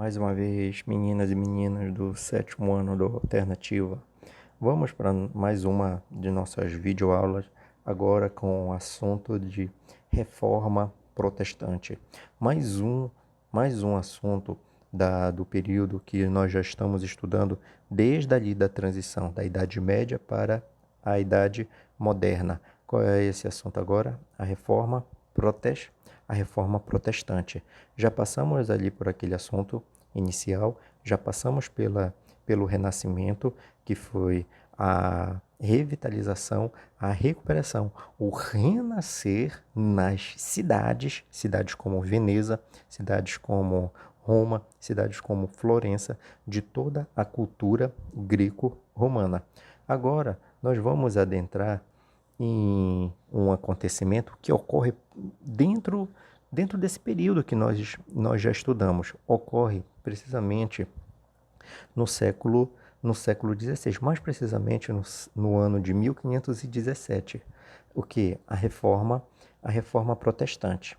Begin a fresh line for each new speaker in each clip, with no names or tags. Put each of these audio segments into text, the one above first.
Mais uma vez, meninas e meninas do sétimo ano do Alternativa. Vamos para mais uma de nossas videoaulas, agora com o assunto de reforma protestante. Mais um assunto do período que nós já estamos estudando desde ali da transição da Idade Média para a Idade Moderna. Qual é esse assunto agora? A reforma protestante. Já passamos ali por aquele assunto inicial, já passamos pelo Renascimento, que foi a revitalização, a recuperação, o renascer nas cidades como Veneza, cidades como Roma, cidades como Florença, de toda a cultura greco-romana. Agora, nós vamos adentrar em um acontecimento que ocorre dentro desse período que nós já estudamos. Ocorre precisamente no século XVI, mais precisamente no ano de 1517, o que? A reforma protestante.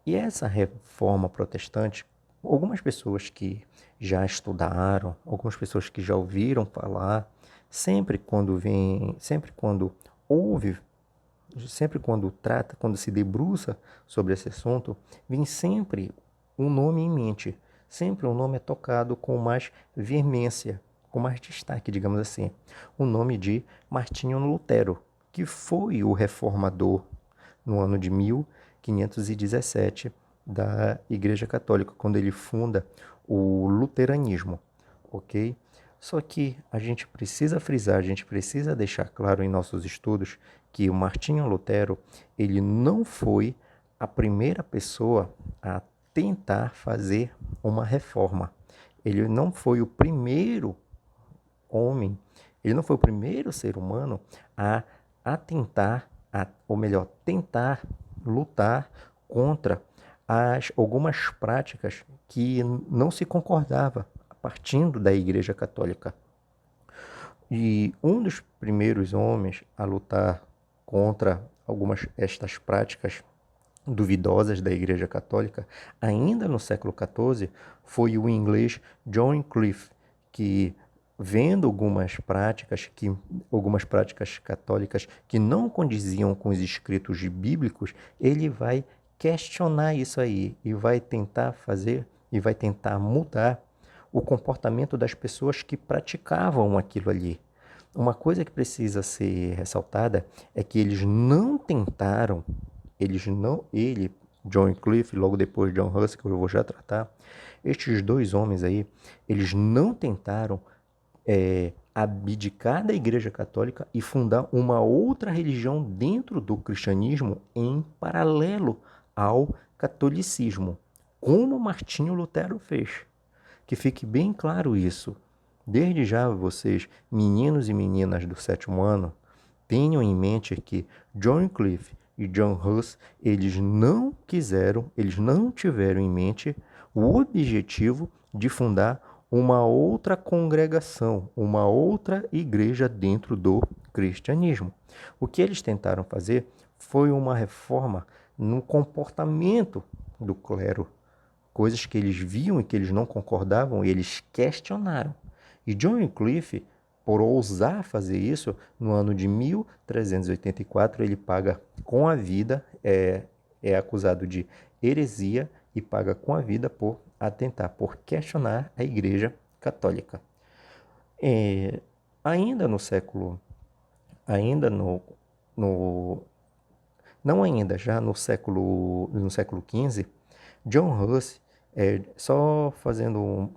E essa reforma protestante, algumas pessoas que já estudaram, algumas pessoas que já ouviram falar, sempre quando ouve, sempre quando trata, quando se debruça sobre esse assunto, vem sempre um nome em mente. Sempre um nome é tocado com mais veemência, com mais destaque, digamos assim. O nome de Martinho Lutero, que foi o reformador no ano de 1517 da Igreja Católica, quando ele funda o luteranismo, ok? Só que a gente precisa frisar, a gente precisa deixar claro em nossos estudos que o Martinho Lutero, ele não foi a primeira pessoa a tentar fazer uma reforma. Ele não foi o primeiro homem, ele não foi o primeiro ser humano a tentar, ou melhor, tentar lutar contra algumas práticas que não se concordava partindo da Igreja Católica. E um dos primeiros homens a lutar contra algumas estas práticas duvidosas da Igreja Católica, ainda no século XIV, foi o inglês John Wycliffe, que vendo algumas práticas católicas que não condiziam com os escritos bíblicos, ele vai questionar isso aí e vai tentar mudar o comportamento das pessoas que praticavam aquilo ali. Uma coisa que precisa ser ressaltada é que John Wycliffe, logo depois John Huss, que eu vou já tratar, estes dois homens aí, eles não tentaram abdicar da Igreja Católica e fundar uma outra religião dentro do cristianismo em paralelo ao catolicismo, como Martinho Lutero fez. Que fique bem claro isso. Desde já vocês, meninos e meninas do sétimo ano, tenham em mente que John Wycliffe e John Huss, eles não tiveram em mente o objetivo de fundar uma outra congregação, uma outra igreja dentro do cristianismo. O que eles tentaram fazer foi uma reforma no comportamento do clero, coisas que eles viam e que eles não concordavam, eles questionaram. E John Wycliffe, por ousar fazer isso, no ano de 1384, ele paga com a vida, é acusado de heresia e paga com a vida por por questionar a Igreja Católica. Ainda no século, ainda no não ainda, já no século XV, John Huss, só fazendo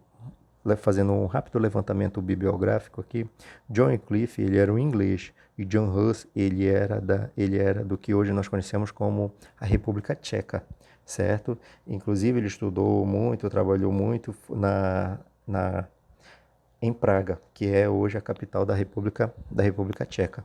um rápido levantamento bibliográfico aqui, John Wycliffe, ele era um inglês, e John Huss, ele era do que hoje nós conhecemos como a República Tcheca, certo? Inclusive, ele estudou muito, trabalhou muito em Praga, que é hoje a capital da República Tcheca.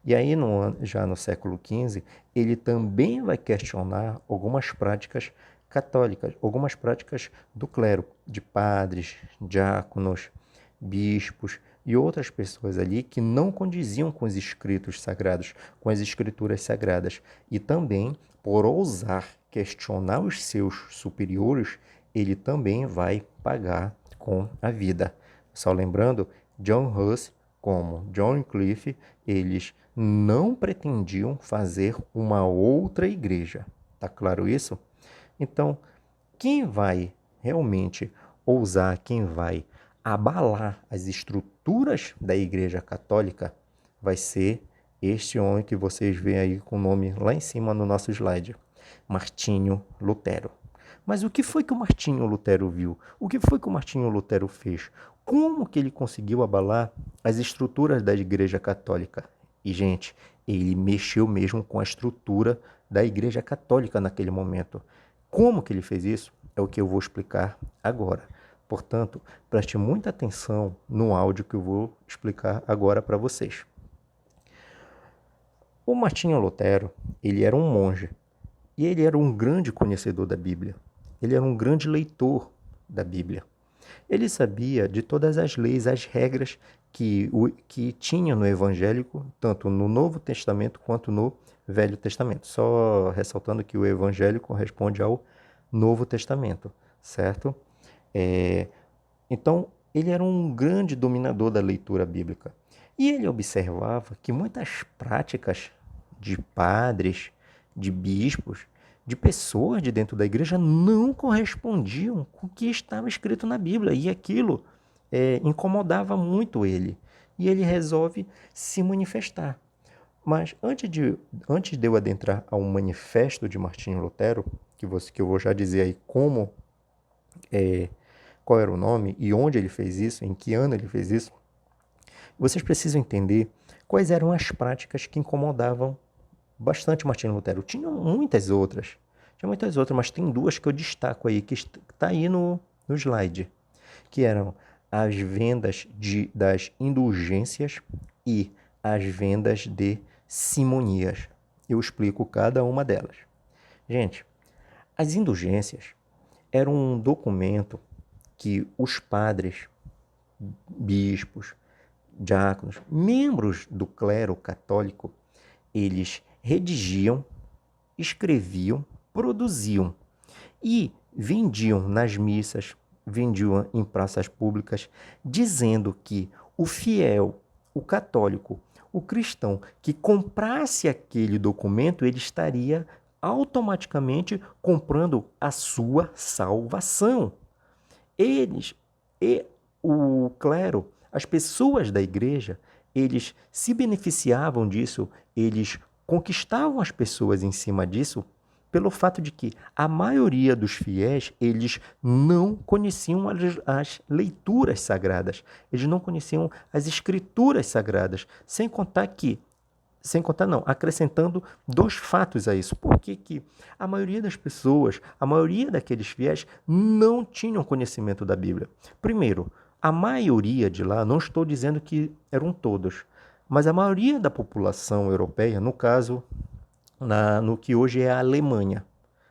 E aí, já no século XV, ele também vai questionar algumas práticas católicas, algumas práticas do clero, de padres, diáconos, bispos e outras pessoas ali que não condiziam com os escritos sagrados, com as escrituras sagradas. E também, por ousar questionar os seus superiores, ele também vai pagar com a vida. Só lembrando, John Huss como John Wycliffe, eles não pretendiam fazer uma outra igreja. Tá claro isso? Então, quem vai realmente ousar, quem vai abalar as estruturas da Igreja Católica vai ser este homem que vocês veem aí com o nome lá em cima no nosso slide, Martinho Lutero. Mas o que foi que o Martinho Lutero viu? O que foi que o Martinho Lutero fez? Como que ele conseguiu abalar as estruturas da Igreja Católica? E, gente, ele mexeu mesmo com a estrutura da Igreja Católica naquele momento. Como que ele fez isso? É o que eu vou explicar agora. Portanto, preste muita atenção no áudio que eu vou explicar agora para vocês. O Martinho Lutero, ele era um monge e ele era um grande conhecedor da Bíblia. Ele era um grande leitor da Bíblia. Ele sabia de todas as leis, as regras que tinha no evangélico, tanto no Novo Testamento quanto no Velho Testamento. Só ressaltando que o evangélico corresponde ao Novo Testamento, certo? Então, ele era um grande dominador da leitura bíblica. E ele observava que muitas práticas de padres, de bispos, de pessoas de dentro da igreja não correspondiam com o que estava escrito na Bíblia. E aquilo incomodava muito ele. E ele resolve se manifestar. Mas antes de eu adentrar ao manifesto de Martinho Lutero, que eu vou já dizer aí qual era o nome e onde ele fez isso, em que ano ele fez isso, vocês precisam entender quais eram as práticas que incomodavam bastante Martinho Lutero. Tinha muitas outras, mas tem duas que eu destaco aí, que está aí no slide, que eram as vendas das indulgências e as vendas de simonias. Eu explico cada uma delas. Gente, as indulgências eram um documento que os padres, bispos, diáconos, membros do clero católico, eles redigiam, escreviam, produziam e vendiam nas missas, vendiam em praças públicas, dizendo que o fiel, o católico, o cristão que comprasse aquele documento, ele estaria automaticamente comprando a sua salvação. Eles e o clero, as pessoas da igreja, eles se beneficiavam disso, eles conquistavam as pessoas em cima disso, pelo fato de que a maioria dos fiéis, eles não conheciam as leituras sagradas, eles não conheciam as escrituras sagradas, acrescentando dois fatos a isso. Por que a maioria das pessoas, a maioria daqueles fiéis não tinham conhecimento da Bíblia? Primeiro, a maioria de lá, não estou dizendo que eram todos, mas a maioria da população europeia, no caso, no que hoje é a Alemanha,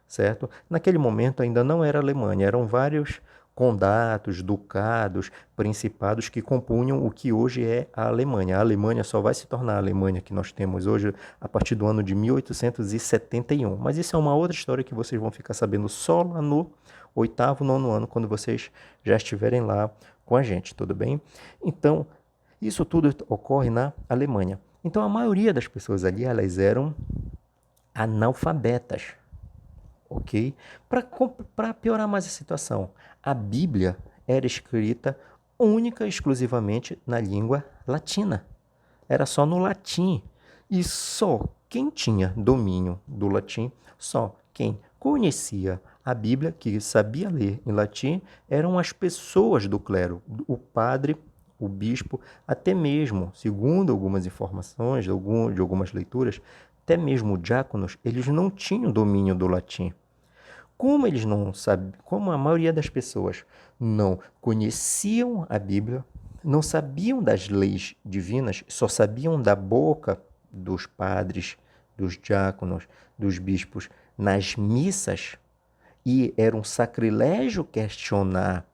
certo? Naquele momento ainda não era a Alemanha, eram vários condatos, ducados, principados que compunham o que hoje é a Alemanha. A Alemanha só vai se tornar a Alemanha que nós temos hoje a partir do ano de 1871. Mas isso é uma outra história que vocês vão ficar sabendo só lá no 8º, 9º ano, quando vocês já estiverem lá com a gente, tudo bem? Então, isso tudo ocorre na Alemanha. Então, a maioria das pessoas ali, elas eram analfabetas, ok? Para piorar mais a situação, a Bíblia era escrita única e exclusivamente na língua latina. Era só no latim. E só quem tinha domínio do latim, só quem conhecia a Bíblia, que sabia ler em latim, eram as pessoas do clero, o padre, o bispo, até mesmo, segundo algumas informações, de algumas leituras, até mesmo diáconos, eles não tinham domínio do latim. Como eles não sabiam, como a maioria das pessoas não conheciam a Bíblia, não sabiam das leis divinas, só sabiam da boca dos padres, dos diáconos, dos bispos nas missas, e era um sacrilégio questionar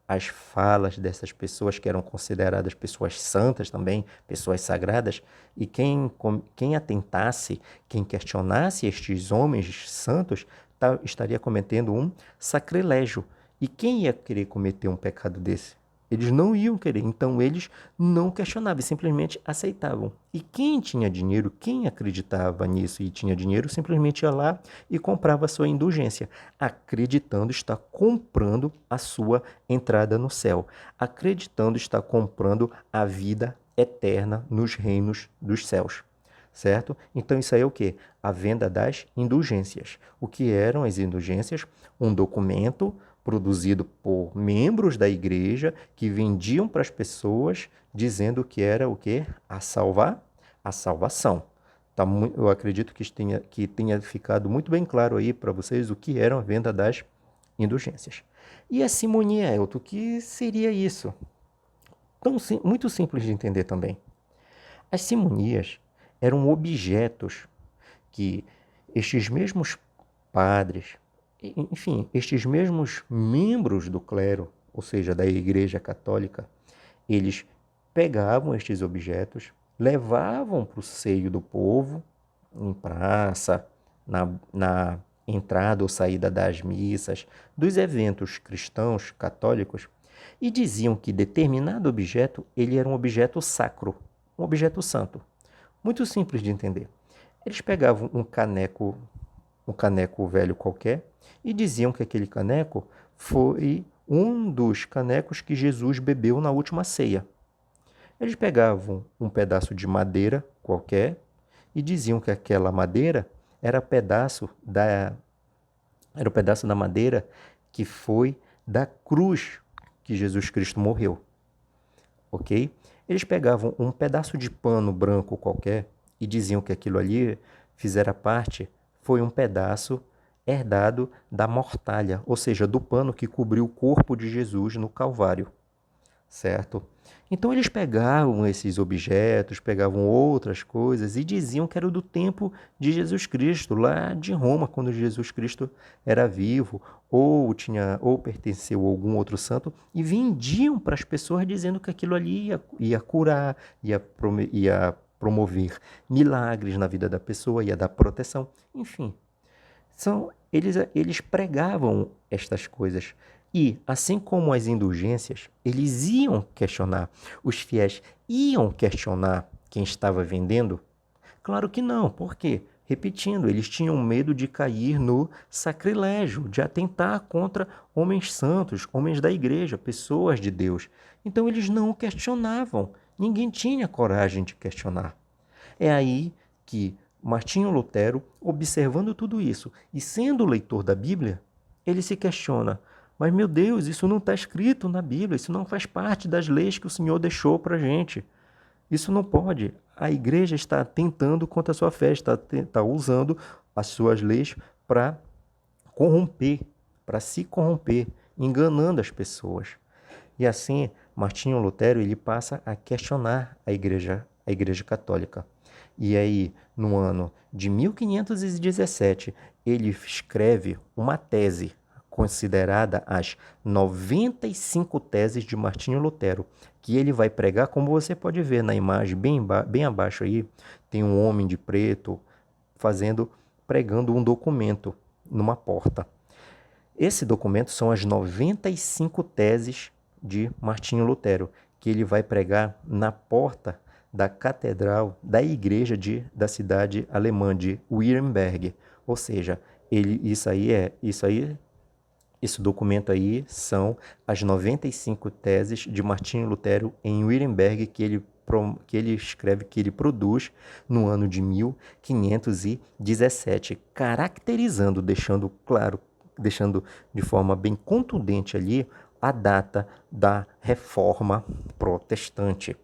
as falas dessas pessoas que eram consideradas pessoas santas também, pessoas sagradas, e quem atentasse, quem questionasse estes homens santos, estaria cometendo um sacrilégio, E quem ia querer cometer um pecado desse? Eles não iam querer, então eles não questionavam, simplesmente aceitavam. E quem tinha dinheiro, quem acreditava nisso e tinha dinheiro, simplesmente ia lá e comprava a sua indulgência, acreditando estar comprando a sua entrada no céu, acreditando estar comprando a vida eterna nos reinos dos céus. Certo? Então isso aí é o quê? A venda das indulgências. O que eram as indulgências? Um documento produzido por membros da igreja que vendiam para as pessoas dizendo que era o quê? A salvação. Tá, eu acredito que tenha ficado muito bem claro aí para vocês o que era a venda das indulgências. E a simonia, Elton, o que seria isso? Muito simples de entender também. As simonias eram objetos que estes mesmos padres, enfim, estes mesmos membros do clero, ou seja, da Igreja Católica, eles pegavam estes objetos, levavam para o seio do povo, em praça, na entrada ou saída das missas, dos eventos cristãos, católicos, e diziam que determinado objeto ele era um objeto sacro, um objeto santo. Muito simples de entender. Eles pegavam um caneco velho qualquer, e diziam que aquele caneco foi um dos canecos que Jesus bebeu na última ceia. Eles pegavam um pedaço de madeira qualquer e diziam que aquela madeira era era o pedaço da madeira que foi da cruz que Jesus Cristo morreu. Ok? Eles pegavam um pedaço de pano branco qualquer e diziam que aquilo ali foi um pedaço herdado da mortalha, ou seja, do pano que cobriu o corpo de Jesus no Calvário, certo? Então eles pegavam esses objetos, pegavam outras coisas e diziam que era do tempo de Jesus Cristo, lá de Roma, quando Jesus Cristo era vivo, ou pertenceu a algum outro santo, e vendiam para as pessoas dizendo que aquilo ali ia curar, ia promover milagres na vida da pessoa, ia dar proteção, enfim. Eles pregavam estas coisas. E, assim como as indulgências, eles iam questionar, os fiéis iam questionar quem estava vendendo? Claro que não, por quê? Repetindo, eles tinham medo de cair no sacrilégio, de atentar contra homens santos, homens da igreja, pessoas de Deus. Então eles não questionavam, ninguém tinha coragem de questionar. É aí que Martinho Lutero, observando tudo isso e sendo leitor da Bíblia, ele se questiona: mas meu Deus, isso não está escrito na Bíblia, isso não faz parte das leis que o Senhor deixou para a gente. Isso não pode. A igreja está tentando contra a sua fé, está usando as suas leis para corromper, para se corromper, enganando as pessoas. E assim, Martinho Lutero ele passa a questionar a igreja católica. E aí, no ano de 1517, ele escreve uma tese considerada as 95 teses de Martinho Lutero, que ele vai pregar, como você pode ver na imagem bem abaixo aí, tem um homem de preto pregando um documento numa porta. Esse documento são as 95 teses de Martinho Lutero, que ele vai pregar na porta da catedral da igreja da cidade alemã de Wittenberg. Ou seja, esse documento aí são as 95 teses de Martinho Lutero em Wittenberg que ele escreve, que ele produz no ano de 1517, caracterizando, deixando claro, deixando de forma bem contundente ali a data da Reforma Protestante.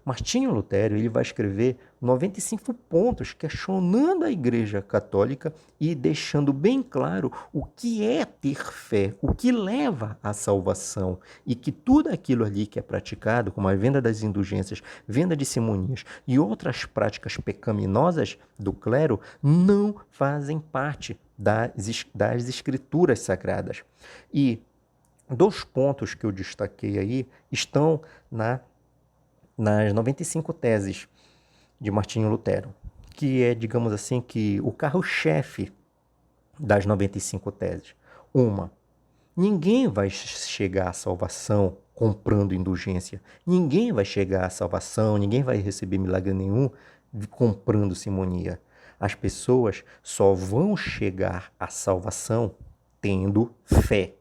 Martinho Lutero ele vai escrever 95 pontos questionando a Igreja Católica e deixando bem claro o que é ter fé, o que leva à salvação e que tudo aquilo ali que é praticado, como a venda das indulgências, venda de simonias e outras práticas pecaminosas do clero, não fazem parte das escrituras sagradas. E 2 pontos que eu destaquei aí estão nas 95 teses de Martinho Lutero, que é, digamos assim, que o carro-chefe das 95 teses. Uma, Ninguém vai chegar à salvação comprando indulgência. Ninguém vai chegar à salvação, ninguém vai receber milagre nenhum comprando simonia. As pessoas só vão chegar à salvação tendo fé.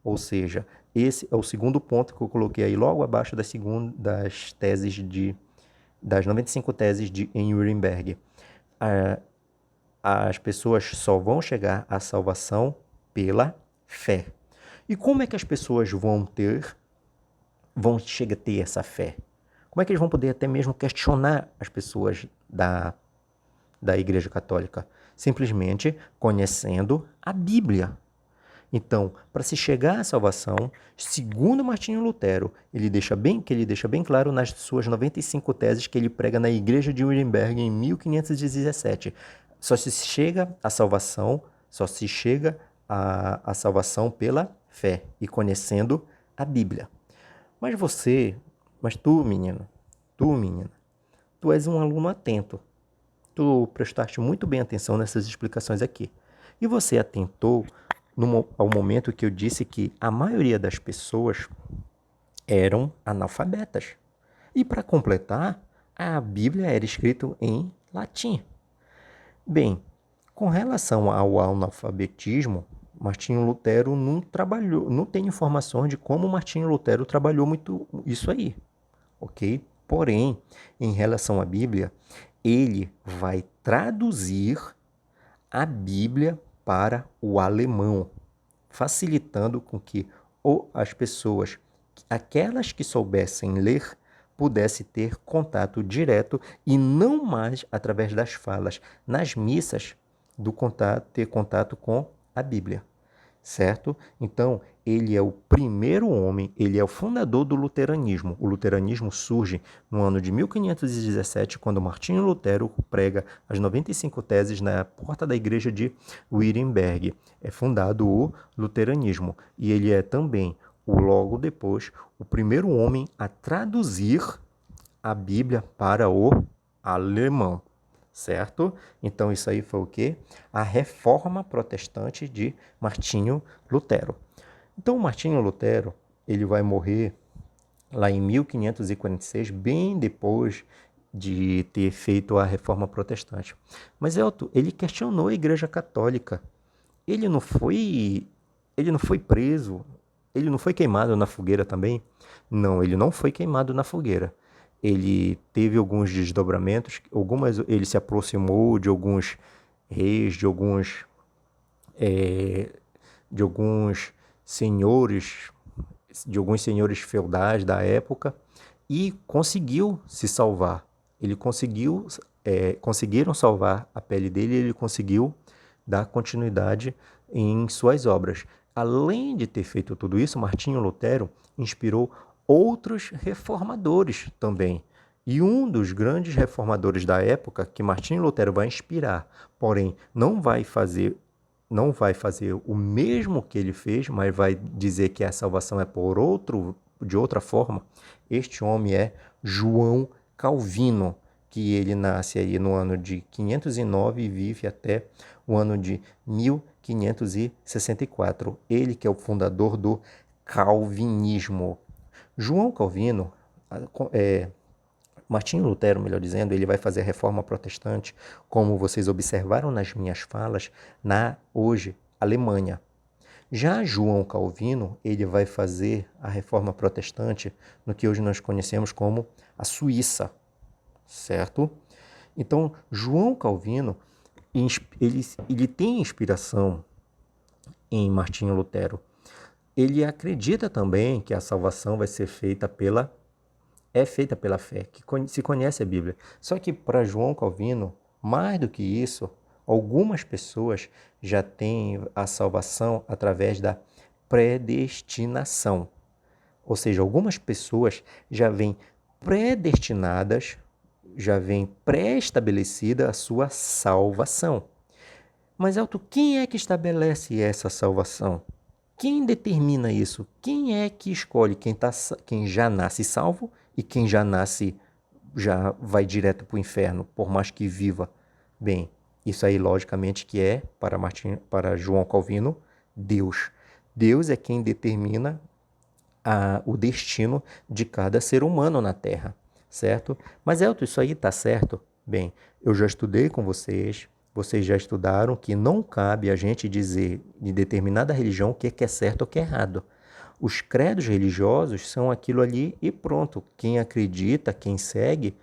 Ou seja, esse é o segundo ponto que eu coloquei aí logo abaixo das teses das 95 teses em Wittenberg. As pessoas só vão chegar à salvação pela fé. E como é que as pessoas vão chegar a ter essa fé? Como é que eles vão poder até mesmo questionar as pessoas da Igreja Católica? Simplesmente conhecendo a Bíblia. Então, para se chegar à salvação, segundo Martinho Lutero, ele deixa bem claro nas suas 95 teses que ele prega na Igreja de Wittenberg em 1517. Só se chega à salvação pela fé e conhecendo a Bíblia. Mas tu, menina, tu és um aluno atento. Tu prestaste muito bem atenção nessas explicações aqui. E você atentou ao momento que eu disse que a maioria das pessoas eram analfabetas. E para completar, a Bíblia era escrita em latim. Bem, com relação ao analfabetismo, Martinho Lutero não tem informações de como Martinho Lutero trabalhou muito isso aí, ok? Porém, em relação à Bíblia, ele vai traduzir a Bíblia para o alemão, facilitando com que as pessoas, aquelas que soubessem ler, pudessem ter contato direto e não mais através das falas nas missas ter contato com a Bíblia, certo? Então, ele é o primeiro homem, ele é o fundador do luteranismo. O luteranismo surge no ano de 1517, quando Martinho Lutero prega as 95 teses na porta da igreja de Wittenberg. É fundado o luteranismo. E ele é também, logo depois, o primeiro homem a traduzir a Bíblia para o alemão. Certo? Então, isso aí foi o quê? A reforma protestante de Martinho Lutero. Então, Martinho Lutero, ele vai morrer lá em 1546, bem depois de ter feito a reforma protestante. Mas, Elton, ele questionou a Igreja Católica. Ele não foi preso, ele não foi queimado na fogueira também? Não, ele não foi queimado na fogueira. Ele teve alguns desdobramentos, ele se aproximou de alguns reis, de alguns senhores feudais da época e conseguiu se salvar. Conseguiram salvar a pele dele e ele conseguiu dar continuidade em suas obras. Além de ter feito tudo isso, Martinho Lutero inspirou outros reformadores também. E um dos grandes reformadores da época, que Martinho Lutero vai inspirar, porém não vai fazer o mesmo que ele fez, mas vai dizer que a salvação é de outra forma, este homem é João Calvino, que ele nasce aí no ano de 509 e vive até o ano de 1564. Ele que é o fundador do calvinismo. João Calvino, Martinho Lutero, melhor dizendo, ele vai fazer a reforma protestante, como vocês observaram nas minhas falas, na hoje Alemanha. Já João Calvino, ele vai fazer a reforma protestante no que hoje nós conhecemos como a Suíça, certo? Então, João Calvino, ele tem inspiração em Martinho Lutero. Ele acredita também que a salvação vai ser feita pela fé, que se conhece a Bíblia. Só que para João Calvino, mais do que isso, algumas pessoas já têm a salvação através da predestinação. Ou seja, algumas pessoas já vêm predestinadas, já vem pré-estabelecida a sua salvação. Mas, Elton, quem é que estabelece essa salvação? Quem determina isso? Quem é que escolhe quem já nasce salvo e quem já já vai direto para o inferno, por mais que viva bem? Isso aí, logicamente, que é, para João Calvino, Deus. Deus é quem determina o destino de cada ser humano na Terra, certo? Mas, Elton, isso aí está certo? Bem, eu já estudei com vocês, vocês já estudaram que não cabe a gente dizer de determinada religião o que é certo ou o que é errado. Os credos religiosos são aquilo ali e pronto. Quem acredita, quem segue,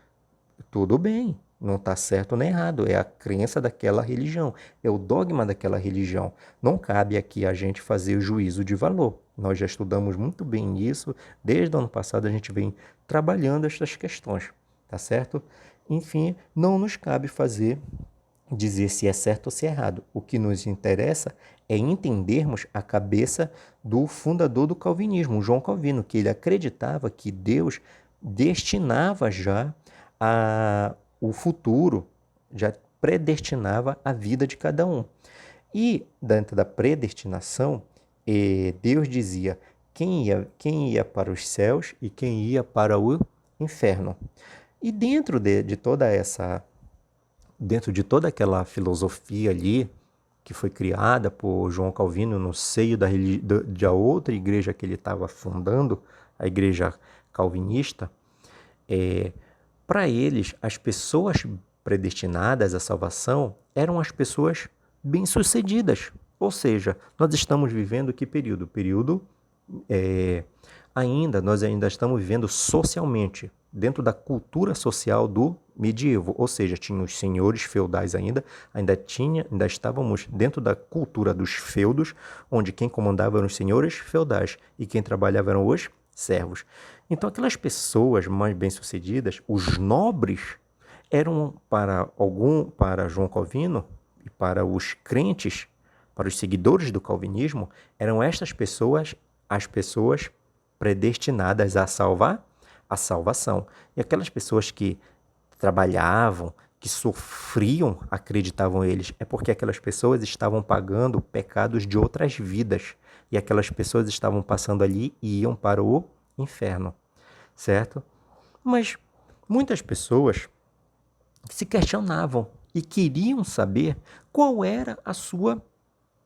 tudo bem. Não está certo nem errado. É a crença daquela religião. É o dogma daquela religião. Não cabe aqui a gente fazer o juízo de valor. Nós já estudamos muito bem isso. Desde o ano passado a gente vem trabalhando estas questões. Tá certo? Enfim, não nos cabe dizer se é certo ou se é errado. O que nos interessa é entendermos a cabeça do fundador do calvinismo, João Calvino, que ele acreditava que Deus destinava já o futuro, já predestinava a vida de cada um. E dentro da predestinação, Deus dizia quem ia para os céus e quem ia para o inferno. E dentro de toda aquela filosofia ali que foi criada por João Calvino no seio da outra igreja que ele estava fundando, a igreja calvinista, para eles, as pessoas predestinadas à salvação eram as pessoas bem-sucedidas. Ou seja, nós estamos vivendo que período? Nós ainda estamos vivendo socialmente, dentro da cultura social do medievo, ou seja, tinha os senhores feudais ainda estávamos dentro da cultura dos feudos, onde quem comandava eram os senhores feudais e quem trabalhava eram os servos. Então, aquelas pessoas mais bem-sucedidas, os nobres, eram para João Calvino e para os crentes, para os seguidores do calvinismo, eram estas pessoas as pessoas predestinadas a salvação. E aquelas pessoas que trabalhavam, que sofriam, acreditavam eles, é porque aquelas pessoas estavam pagando pecados de outras vidas. E aquelas pessoas estavam passando ali e iam para o inferno, certo? Mas muitas pessoas se questionavam e queriam saber qual era a sua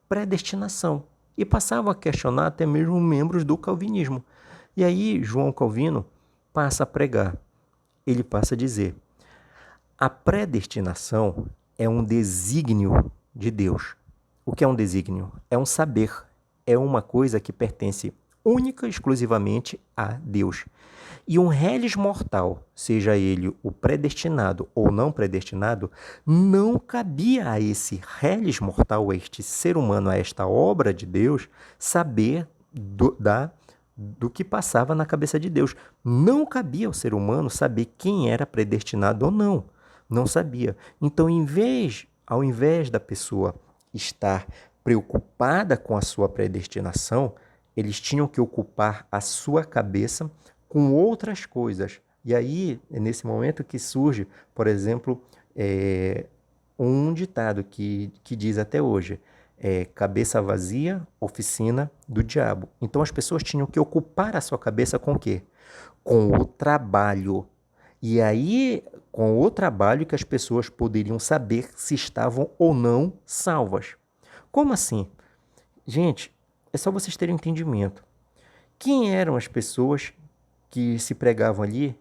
predestinação. E passavam a questionar até mesmo membros do calvinismo. E aí João Calvino passa a pregar. Ele passa a dizer: a predestinação é um desígnio de Deus. O que é um desígnio? É um saber. É uma coisa que pertence única e exclusivamente a Deus. E um reles mortal, seja ele o predestinado ou não predestinado, não cabia a esse reles mortal, a este ser humano, a esta obra de Deus, saber do que passava na cabeça de Deus. Não cabia ao ser humano saber quem era predestinado ou não. Não sabia. Então, ao invés da pessoa estar preocupada com a sua predestinação, eles tinham que ocupar a sua cabeça com outras coisas. E aí, é nesse momento que surge, por exemplo, um ditado que diz até hoje, cabeça vazia, oficina do diabo. Então as pessoas tinham que ocupar a sua cabeça com o quê? Com o trabalho. E aí, com o trabalho que as pessoas poderiam saber se estavam ou não salvas. Como assim? Gente, é só vocês terem entendimento. Quem eram as pessoas que se pregavam ali,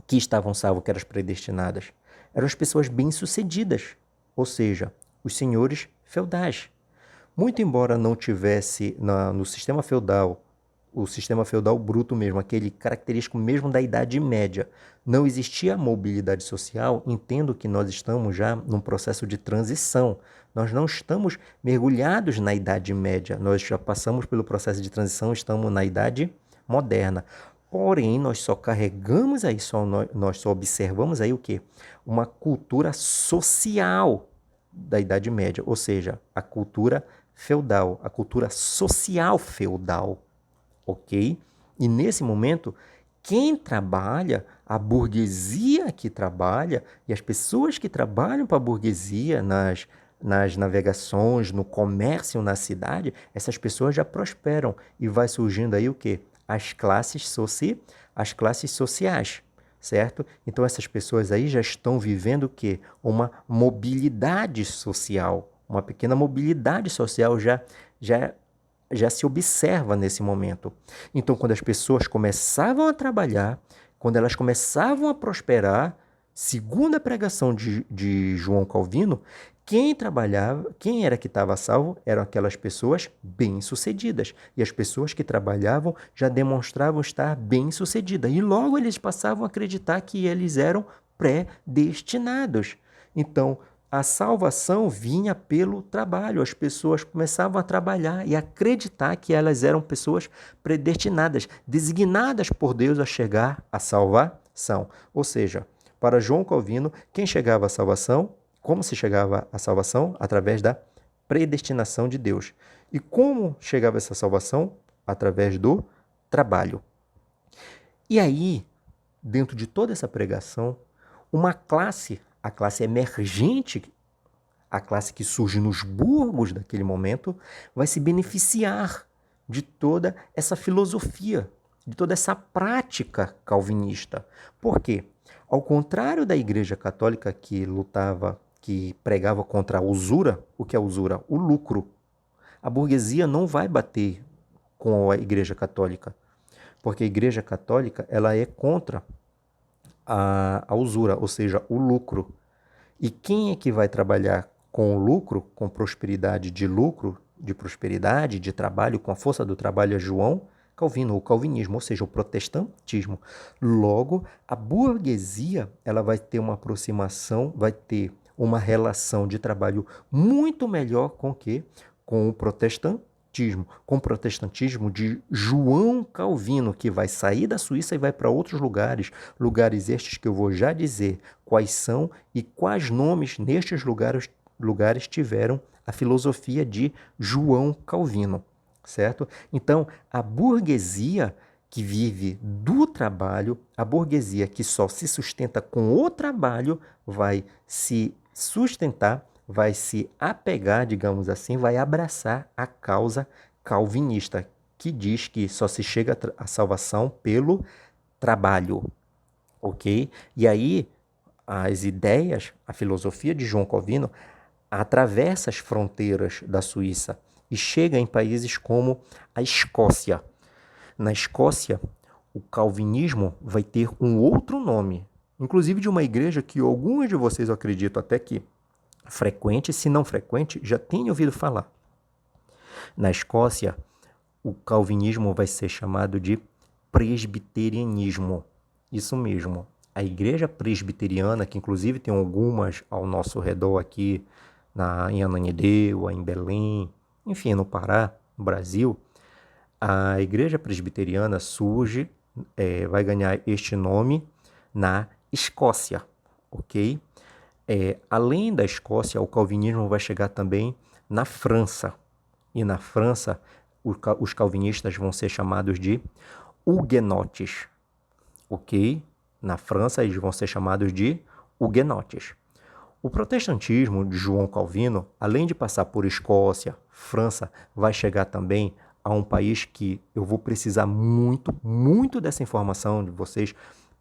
que estavam salvas, que eram as predestinadas? Eram as pessoas bem-sucedidas, ou seja, os senhores feudais. Muito embora não tivesse no sistema feudal, o sistema feudal bruto mesmo, aquele característico mesmo da Idade Média, não existia mobilidade social, entendo que nós estamos já num processo de transição. Nós não estamos mergulhados na Idade Média, nós já passamos pelo processo de transição, estamos na Idade Moderna. Porém, nós só carregamos aí, nós só observamos aí o quê? Uma cultura social da Idade Média, ou seja, a cultura feudal, a cultura social feudal, ok? E nesse momento, quem trabalha, a burguesia que trabalha e as pessoas que trabalham para a burguesia nas navegações, no comércio na cidade, essas pessoas já prosperam e vai surgindo aí o quê? As classes sociais, certo? Então essas pessoas aí já estão vivendo o quê? Uma mobilidade social, uma pequena mobilidade social já já se observa nesse momento. Então, quando as pessoas começavam a trabalhar, quando elas começavam a prosperar, segundo a pregação de João Calvino, quem trabalhava, quem era que estava salvo, eram aquelas pessoas bem-sucedidas. E as pessoas que trabalhavam já demonstravam estar bem-sucedidas. E logo eles passavam a acreditar que eles eram predestinados. Então, a salvação vinha pelo trabalho. As pessoas começavam a trabalhar e acreditar que elas eram pessoas predestinadas, designadas por Deus a chegar à salvação. Ou seja, para João Calvino, quem chegava à salvação, como se chegava à salvação? Através da predestinação de Deus. E como chegava essa salvação? Através do trabalho. E aí, dentro de toda essa pregação, uma classe, a classe emergente, a classe que surge nos burgos daquele momento, vai se beneficiar de toda essa filosofia, de toda essa prática calvinista. Por quê? Ao contrário da Igreja Católica que lutava, que pregava contra a usura, o que é a usura? O lucro. A burguesia não vai bater com a Igreja Católica, porque a Igreja Católica ela é contra a usura, ou seja, o lucro. E quem é que vai trabalhar com o lucro, com prosperidade de lucro, de prosperidade, de trabalho, com a força do trabalho é João Calvino, o calvinismo, ou seja, o protestantismo. Logo, a burguesia ela vai ter uma aproximação, vai ter uma relação de trabalho muito melhor com o quê? Com o protestantismo. Com o protestantismo de João Calvino, que vai sair da Suíça e vai para outros lugares, lugares estes que eu vou já dizer quais são e quais nomes nestes lugares tiveram a filosofia de João Calvino, certo? Então, a burguesia que vive do trabalho, a burguesia que só se sustenta com o trabalho, vai se sustentar, vai se apegar, digamos assim, vai abraçar a causa calvinista, que diz que só se chega à salvação pelo trabalho, ok? E aí, as ideias, a filosofia de João Calvino atravessa as fronteiras da Suíça e chega em países como a Escócia. Na Escócia, o calvinismo vai ter um outro nome, inclusive de uma igreja que alguns de vocês, eu acredito até que frequente, se não frequente, já tenham ouvido falar. Na Escócia, o calvinismo vai ser chamado de presbiterianismo. Isso mesmo. A igreja presbiteriana, que inclusive tem algumas ao nosso redor aqui em Ananindeua, em Belém, enfim, no Pará, no Brasil, a igreja presbiteriana surge, vai ganhar este nome na Escócia, ok? Além da Escócia, o calvinismo vai chegar também na França. E na França, os calvinistas vão ser chamados de huguenotes, ok? Na França, eles vão ser chamados de huguenotes. O protestantismo de João Calvino, além de passar por Escócia, França, vai chegar também a um país que eu vou precisar muito, muito dessa informação de vocês,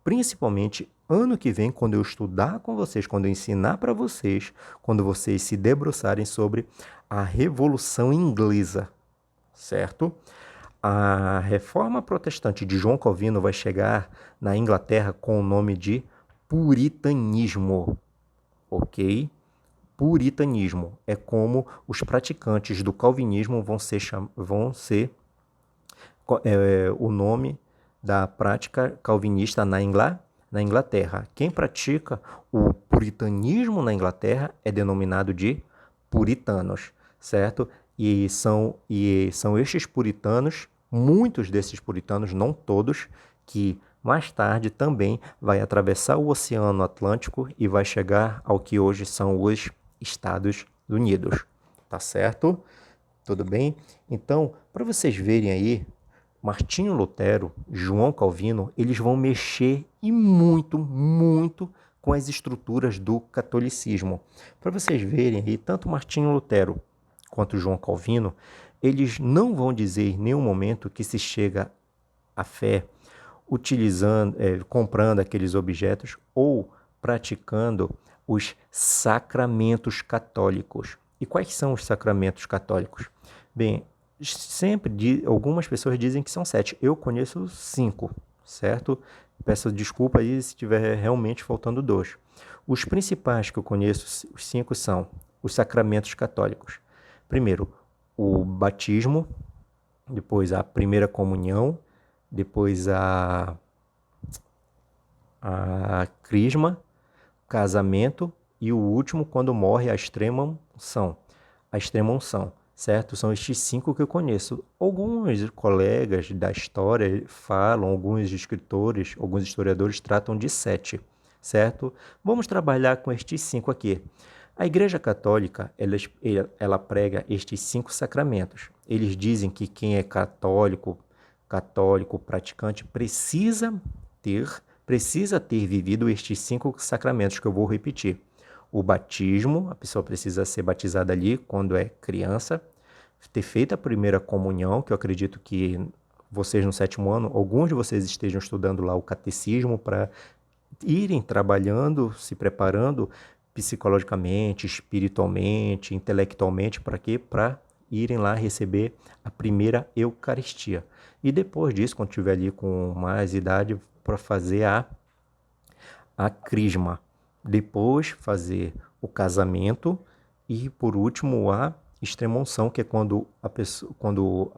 principalmente ano que vem, quando eu estudar com vocês, quando eu ensinar para vocês, quando vocês se debruçarem sobre a Revolução Inglesa, certo? A reforma protestante de João Calvino vai chegar na Inglaterra com o nome de puritanismo, ok? Puritanismo é como os praticantes do calvinismo vão ser o nome da prática calvinista na Inglaterra. Quem pratica o puritanismo na Inglaterra é denominado de puritanos, certo? E são estes puritanos, muitos desses puritanos, não todos, que mais tarde também vai atravessar o Oceano Atlântico e vai chegar ao que hoje são os Estados Unidos. Tá certo? Tudo bem? Então, para vocês verem aí, Martinho Lutero, João Calvino, eles vão mexer e muito, muito com as estruturas do catolicismo. Para vocês verem aí, tanto Martinho Lutero quanto João Calvino, eles não vão dizer em nenhum momento que se chega à fé utilizando, comprando aqueles objetos ou praticando os sacramentos católicos. E quais são os sacramentos católicos? Bem, Algumas pessoas dizem que são 7. Eu conheço 5, certo? Peço desculpa aí se estiver realmente faltando 2. Os principais que eu conheço, os 5, são os sacramentos católicos. Primeiro, o batismo, depois a primeira comunhão, depois a crisma, casamento e o último, quando morre, a extrema unção. A extrema unção, certo? São estes 5 que eu conheço. Alguns colegas da história falam, alguns escritores, alguns historiadores tratam de 7, certo? Vamos trabalhar com estes 5 aqui. A Igreja Católica, ela prega estes 5 sacramentos. Eles dizem que quem é católico praticante, precisa ter vivido estes 5 sacramentos que eu vou repetir. O batismo, a pessoa precisa ser batizada ali quando é criança, ter feito a primeira comunhão, que eu acredito que vocês no 7º ano, alguns de vocês estejam estudando lá o catecismo para irem trabalhando, se preparando psicologicamente, espiritualmente, intelectualmente, para quê? Para irem lá receber a primeira Eucaristia. E depois disso, quando estiver ali com mais idade, para fazer a crisma. Depois fazer o casamento e, por último, a extrema-unção, que é quando a pessoa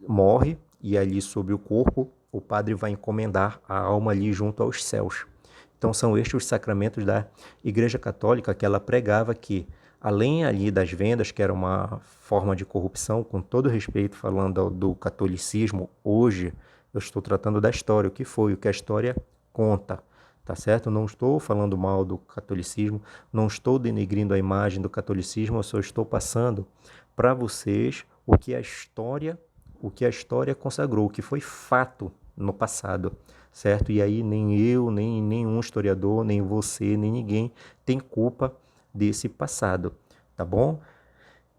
morre e ali sobre o corpo o padre vai encomendar a alma ali junto aos céus. Então são estes os sacramentos da Igreja Católica, que ela pregava que, além ali das vendas, que era uma forma de corrupção, com todo respeito falando do catolicismo, hoje eu estou tratando da história, o que a história conta, tá certo? Não estou falando mal do catolicismo, não estou denegrindo a imagem do catolicismo, eu só estou passando para vocês o que a história consagrou, o que foi fato no passado, certo? E aí nem eu, nem nenhum historiador, nem você, nem ninguém tem culpa desse passado, tá bom?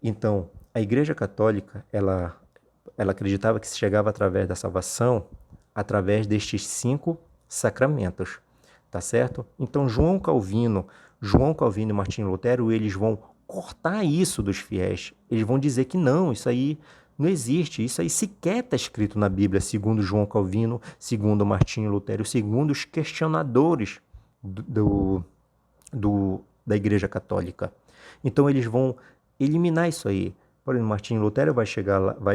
Então, a Igreja Católica, ela acreditava que se chegava através da salvação, através destes 5 sacramentos, tá certo? Então, João Calvino e Martinho Lutero, eles vão cortar isso dos fiéis. Eles vão dizer que não, isso aí não existe, isso aí sequer está escrito na Bíblia, segundo João Calvino, segundo Martinho Lutero, segundo os questionadores da Igreja Católica. Então eles vão eliminar isso aí. Por exemplo, Martinho Lutero vai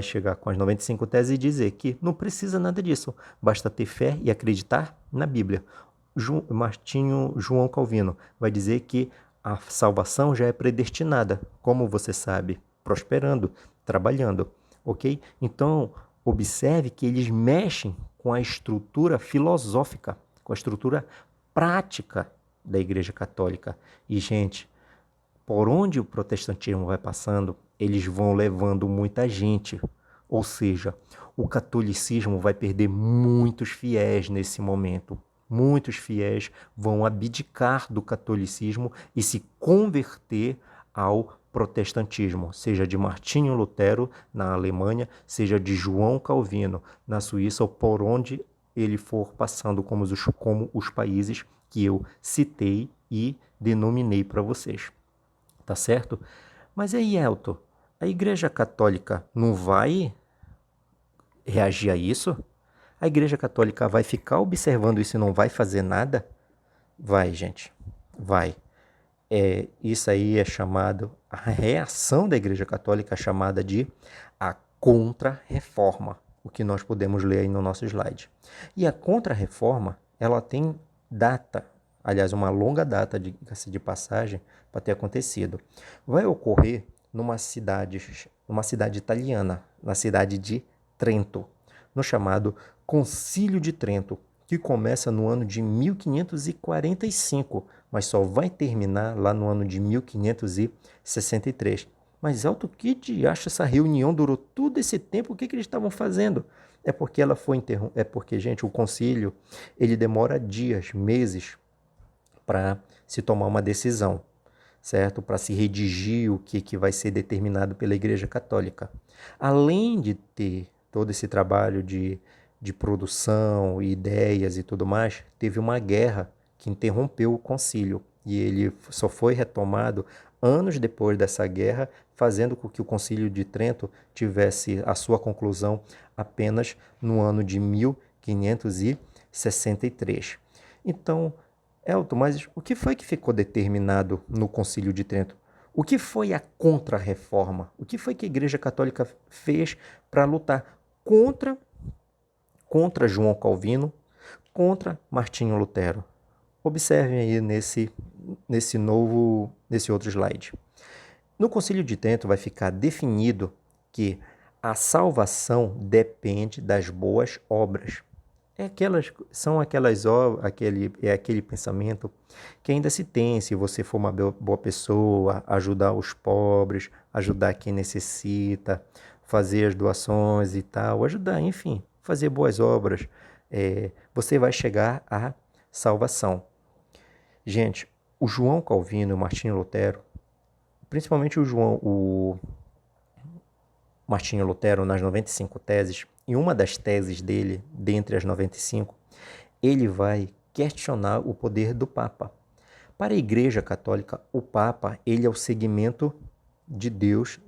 chegar com as 95 teses e dizer que não precisa nada disso, basta ter fé e acreditar na Bíblia. João Calvino vai dizer que a salvação já é predestinada, como você sabe, prosperando, trabalhando, ok? Então, observe que eles mexem com a estrutura filosófica, com a estrutura prática da Igreja Católica. E, gente, por onde o protestantismo vai passando, eles vão levando muita gente. Ou seja, o catolicismo vai perder muitos fiéis nesse momento. Muitos fiéis vão abdicar do catolicismo e se converter ao protestantismo, seja de Martinho Lutero na Alemanha, seja de João Calvino na Suíça, ou por onde ele for passando, como os países que eu citei e denominei para vocês. Tá certo? Mas aí, Elton, a Igreja Católica não vai reagir a isso? A Igreja Católica vai ficar observando isso e não vai fazer nada? Vai, gente. Vai. Isso aí é chamado, a reação da Igreja Católica é chamada de a Contra-Reforma, o que nós podemos ler aí no nosso slide. E a Contra-Reforma, ela tem data, aliás, uma longa data de passagem para ter acontecido. Vai ocorrer numa cidade italiana, na cidade de Trento, no chamado Concílio de Trento, que começa no ano de 1545, mas só vai terminar lá no ano de 1563. Mas, Elton, que diacho, essa reunião durou todo esse tempo? O que eles estavam fazendo? É porque ela foi interrompida. É porque, gente, o concílio, ele demora dias, meses, para se tomar uma decisão, certo? Para se redigir o que vai ser determinado pela Igreja Católica. Além de ter todo esse trabalho de produção, ideias e tudo mais, teve uma guerra que interrompeu o concílio e ele só foi retomado anos depois dessa guerra, fazendo com que o Concílio de Trento tivesse a sua conclusão apenas no ano de 1563. Então, Elton, mas o que foi que ficou determinado no Concílio de Trento? O que foi a Contra-Reforma? O que foi que a Igreja Católica fez para lutar contra João Calvino, contra Martinho Lutero? Observem aí nesse outro slide. No Concílio de Trento vai ficar definido que a salvação depende das boas obras. Aquele pensamento que ainda se tem, se você for uma boa pessoa, ajudar os pobres, ajudar quem necessita, fazer as doações e tal, ajudar, enfim, fazer boas obras, você vai chegar à salvação. Gente, o João Calvino e o Martinho Lutero, principalmente o Martinho Lutero, nas 95 teses, em uma das teses dele, dentre as 95, ele vai questionar o poder do Papa. Para a Igreja Católica, o Papa, ele é o segmento de Deus,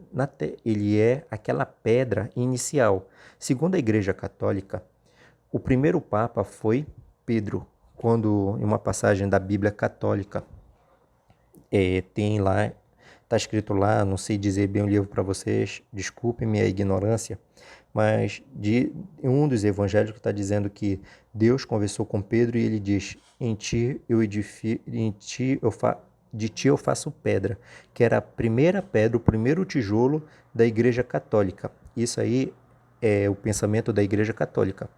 ele é aquela pedra inicial. Segundo a Igreja Católica, o primeiro Papa foi Pedro, quando em uma passagem da Bíblia Católica, tem lá, está escrito lá, não sei dizer bem o livro para vocês, desculpem minha ignorância, mas um dos evangélicos está dizendo que Deus conversou com Pedro e ele diz: de ti eu faço pedra, que era a primeira pedra, o primeiro tijolo da Igreja Católica. Isso aí é o pensamento da Igreja Católica.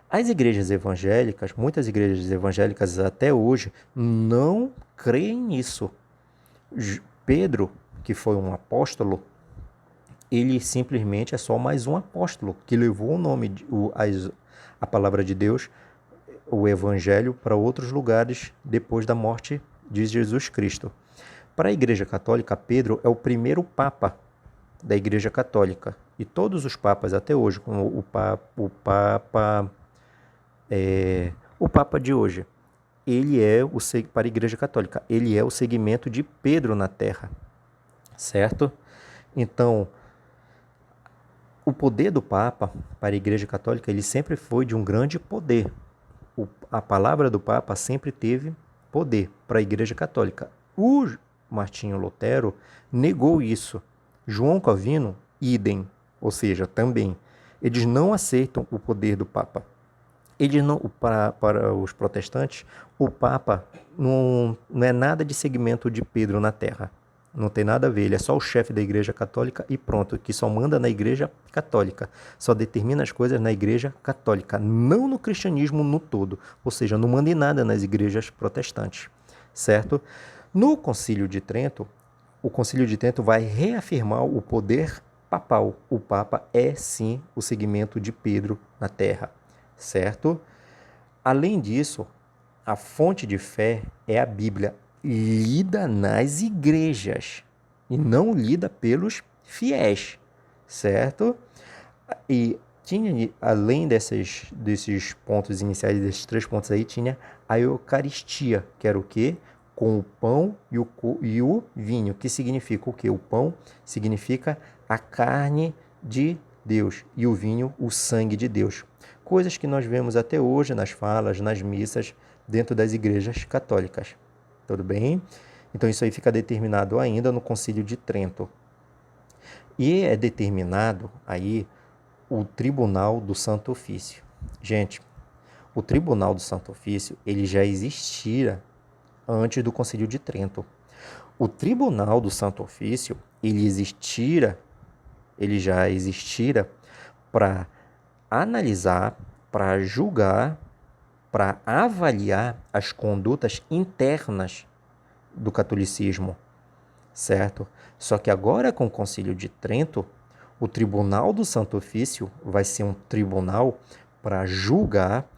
As igrejas evangélicas, muitas igrejas evangélicas até hoje, não creem nisso. Pedro, que foi um apóstolo, ele simplesmente é só mais um apóstolo que levou o nome, a palavra de Deus, o evangelho, para outros lugares depois da morte de Jesus Cristo. Para a Igreja Católica, Pedro é o primeiro papa da Igreja Católica. E todos os papas até hoje, como o Papa de hoje, ele é para a Igreja Católica, ele é o segmento de Pedro na Terra, certo? Então, o poder do Papa para a Igreja Católica, ele sempre foi de um grande poder. A palavra do Papa sempre teve poder para a Igreja Católica. O Martinho Lutero negou isso. João Calvino, idem, ou seja, também. Eles não aceitam o poder do Papa. Para os protestantes, o Papa não é nada de segmento de Pedro na Terra. Não tem nada a ver, ele é só o chefe da Igreja Católica e pronto, que só manda na Igreja Católica, só determina as coisas na Igreja Católica, não no cristianismo no todo, ou seja, não manda em nada nas igrejas protestantes, certo? No Concílio de Trento, o Concílio de Trento vai reafirmar o poder papal. O Papa é sim o segmento de Pedro na Terra, certo? Além disso, a fonte de fé é a Bíblia, lida nas igrejas e não lida pelos fiéis, certo? E tinha, além desses pontos iniciais, desses 3 pontos aí, tinha a Eucaristia, que era o quê? Com o pão e o vinho, que significa o quê? O pão significa a carne de Deus e o vinho, o sangue de Deus. Coisas que nós vemos até hoje nas falas, nas missas, dentro das igrejas católicas. Tudo bem? Então isso aí fica determinado ainda no Concílio de Trento. E é determinado aí o Tribunal do Santo Ofício. Gente, o Tribunal do Santo Ofício, ele já existia antes do Concílio de Trento. O Tribunal do Santo Ofício, ele já existira para analisar, para julgar, para avaliar as condutas internas do catolicismo, certo? Só que agora, com o Concílio de Trento, o Tribunal do Santo Ofício vai ser um tribunal para julgar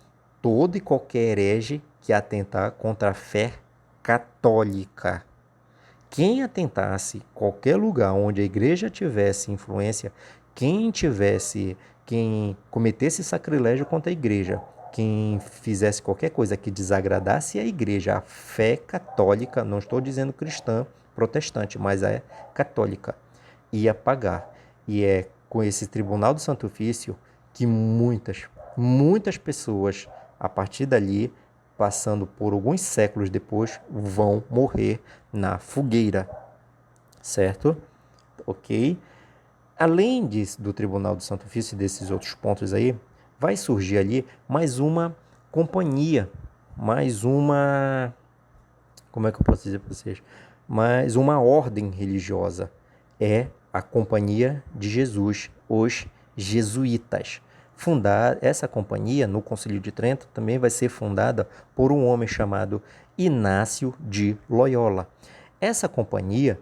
todo e qualquer herege que atentar contra a fé católica. Quem atentasse qualquer lugar onde a igreja tivesse influência, quem cometesse sacrilégio contra a igreja, quem fizesse qualquer coisa que desagradasse a igreja, a fé católica, não estou dizendo cristã, protestante, mas é católica, ia pagar. E é com esse Tribunal do Santo Ofício que muitas pessoas, a partir dali, passando por alguns séculos depois, vão morrer na fogueira, certo? Ok? Além do Tribunal do Santo Ofício e desses outros pontos aí, vai surgir ali mais uma companhia, mais uma, como é que eu posso dizer para vocês? Mais uma ordem religiosa. É a Companhia de Jesus, os jesuítas. Essa companhia, no Concílio de Trento, também vai ser fundada por um homem chamado Inácio de Loyola. Essa companhia,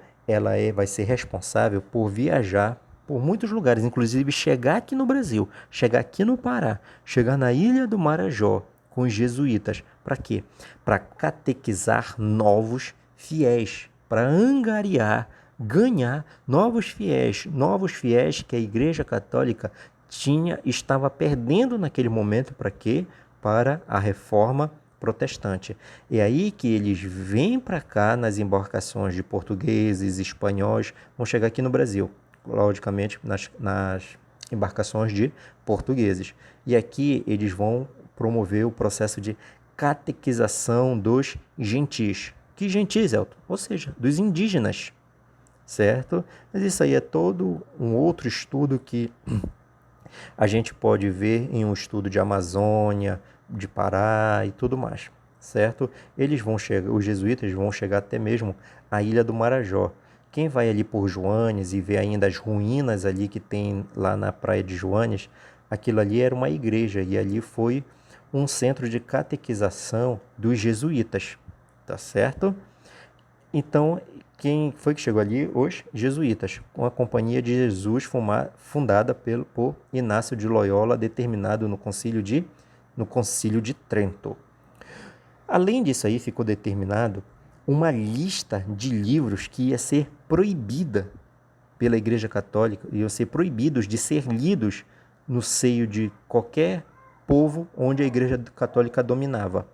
vai ser responsável por viajar por muitos lugares, inclusive chegar aqui no Brasil, chegar aqui no Pará, chegar na Ilha do Marajó com os jesuítas. Para quê? Para catequizar novos fiéis, para angariar, ganhar novos fiéis que a Igreja Católica estava perdendo naquele momento. Para quê? Para a reforma protestante. É aí que eles vêm para cá nas embarcações de portugueses, espanhóis, vão chegar aqui no Brasil, logicamente nas embarcações de portugueses. E aqui eles vão promover o processo de catequização dos gentis. Que gentis, Elton? Ou seja, dos indígenas, certo? Mas isso aí é todo um outro estudo que a gente pode ver em um estudo de Amazônia, de Pará e tudo mais, certo? Os jesuítas vão chegar até mesmo à Ilha do Marajó. Quem vai ali por Joanes e vê ainda as ruínas ali que tem lá na praia de Joanes, aquilo ali era uma igreja e ali foi um centro de catequização dos jesuítas, tá certo? Então, quem foi que chegou ali? Os jesuítas, com a Companhia de Jesus fundada por Inácio de Loyola, determinado no Concílio de Trento. Além disso aí, ficou determinado uma lista de livros que ia ser proibida pela Igreja Católica, iam ser proibidos de ser lidos no seio de qualquer povo onde a Igreja Católica dominava.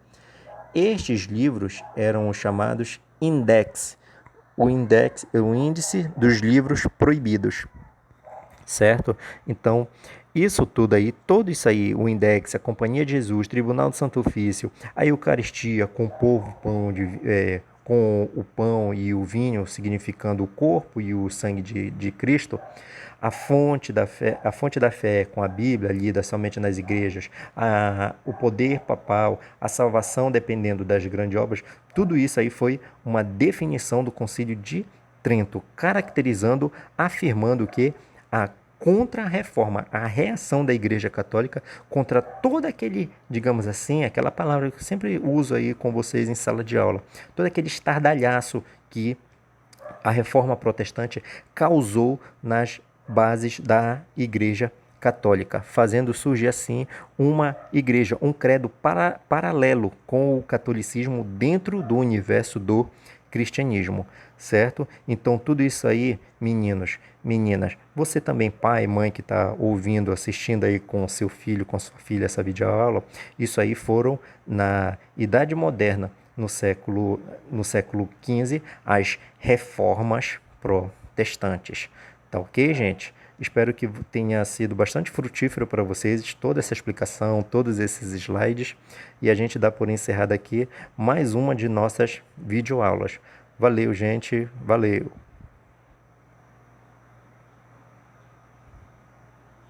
Estes livros eram os chamados index, o índice dos livros proibidos, certo? Então, todo isso aí, o index, a Companhia de Jesus, Tribunal do Santo Ofício, a Eucaristia com o povo, com o pão e o vinho, significando o corpo e o sangue de Cristo, a fonte da fé com a Bíblia lida somente nas igrejas, o poder papal, a salvação dependendo das grandes obras, tudo isso aí foi uma definição do Concílio de Trento, caracterizando, afirmando que a contra-reforma, a reação da Igreja Católica contra todo aquele, digamos assim, aquela palavra que eu sempre uso aí com vocês em sala de aula, todo aquele estardalhaço que a reforma protestante causou nas bases da Igreja Católica, fazendo surgir assim uma igreja, um credo paralelo com o catolicismo dentro do universo do cristianismo, certo? Então tudo isso aí, meninos, meninas, você também, pai, mãe que está ouvindo, assistindo aí com seu filho, com sua filha essa videoaula, isso aí foram na Idade Moderna, no século XV, as reformas protestantes. Tá ok, gente? Espero que tenha sido bastante frutífero para vocês toda essa explicação, todos esses slides. E a gente dá por encerrada aqui mais uma de nossas videoaulas. Valeu, gente. Valeu.